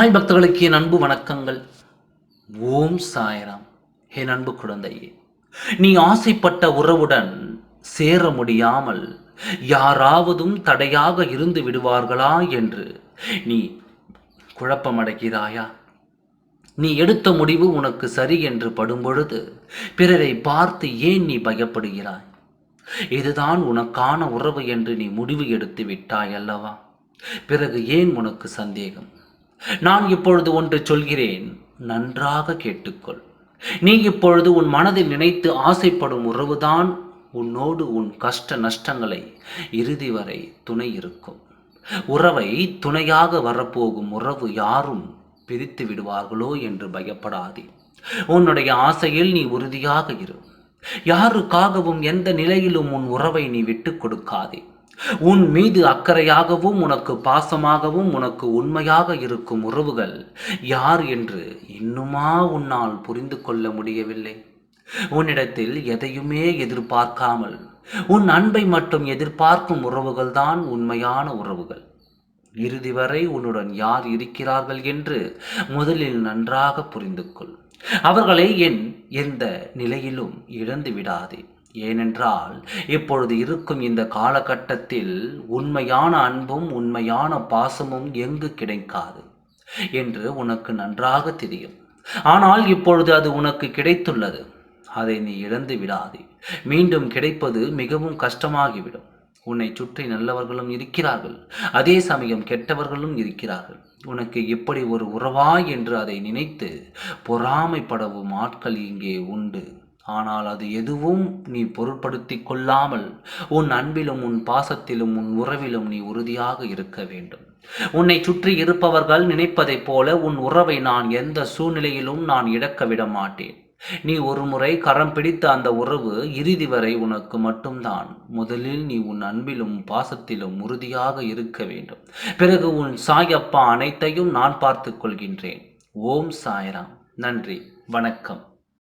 சாய் பக்தர்களுக்கு என் அன்பு வணக்கங்கள். ஓம் சாய்ராம். என் அன்பு குழந்தையே, நீ ஆசைப்பட்ட உறவுடன் சேர முடியாமல் யாராவதும் தடையாக இருந்து விடுவார்களா என்று நீ குழப்பமடைகிறாயா? நீ எடுத்த முடிவு உனக்கு சரி என்று படும்பொழுது பிறரை பார்த்து ஏன் நீ பயப்படுகிறாய்? இதுதான் உனக்கான உறவு என்று நீ முடிவு எடுத்து விட்டாய் அல்லவா? பிறகு ஏன் உனக்கு சந்தேகம்? நான் இப்பொழுது ஒன்று சொல்கிறேன், நன்றாக கேட்டுக்கொள். நீ இப்பொழுது உன் மனதில் நினைத்து ஆசைப்படும் உறவுதான் உன்னோடு உன் கஷ்ட நஷ்டங்களை இறுதி வரை துணை இருக்கும். உறவை துணையாக வரப்போகும் உறவு யாரும் பிரித்து விடுவார்களோ என்று பயப்படாதே. உன்னுடைய ஆசையில் நீ உறுதியாக இரு. யாருக்காகவும் எந்த நிலையிலும் உன் உறவை நீ விட்டுக் கொடுக்காதே. உன் மீது அக்கறையாகவும் உனக்கு பாசமாகவும் உனக்கு உண்மையாக இருக்கும் உறவுகள் யார் என்று இன்னுமா உன்னால் புரிந்து கொள்ள முடியவில்லை? உன்னிடத்தில் எதையுமே எதிர்பார்க்காமல் உன் அன்பை மட்டும் எதிர்பார்க்கும் உறவுகள்தான் உண்மையான உறவுகள். இறுதி வரை உன்னுடன் யார் இருக்கிறார்கள் என்று முதலில் நன்றாக புரிந்து கொள். அவர்களை எந்த நிலையிலும் இழந்து விடாதே. ஏனென்றால் இப்பொழுது இருக்கும் இந்த காலகட்டத்தில் உண்மையான அன்பும் உண்மையான பாசமும் எங்கு கிடைக்காது என்று உனக்கு நன்றாக தெரியும். ஆனால் இப்பொழுது அது உனக்கு கிடைத்துள்ளது. அதை நீ இழந்து விடாதே. மீண்டும் கிடைப்பது மிகவும் கஷ்டமாகிவிடும். உன்னை சுற்றி நல்லவர்களும் இருக்கிறார்கள், அதே சமயம் கெட்டவர்களும் இருக்கிறார்கள். உனக்கு இப்படி ஒரு உறவா என்று அதை நினைத்து பொறாமைப்படவும் ஆட்கள் இங்கே உண்டு. ஆனால் அது எதுவும் நீ பொருட்படுத்தி கொள்ளாமல் உன் அன்பிலும் உன் பாசத்திலும் உன் உறவிலும் நீ உறுதியாக இருக்க வேண்டும். உன்னை சுற்றி இருப்பவர்கள் நினைப்பதைப் போல உன் உறவை நான் எந்த சூழ்நிலையிலும் நான் இழக்க விட மாட்டேன். நீ ஒரு முறை கரம் பிடித்த அந்த உறவு இறுதி வரை உனக்கு மட்டும்தான். முதலில் நீ உன் அன்பிலும் பாசத்திலும் உறுதியாக இருக்க வேண்டும். பிறகு உன் சாயப்பா அனைத்தையும் நான் பார்த்து கொள்கின்றேன். ஓம் சாய்ராம். நன்றி, வணக்கம்.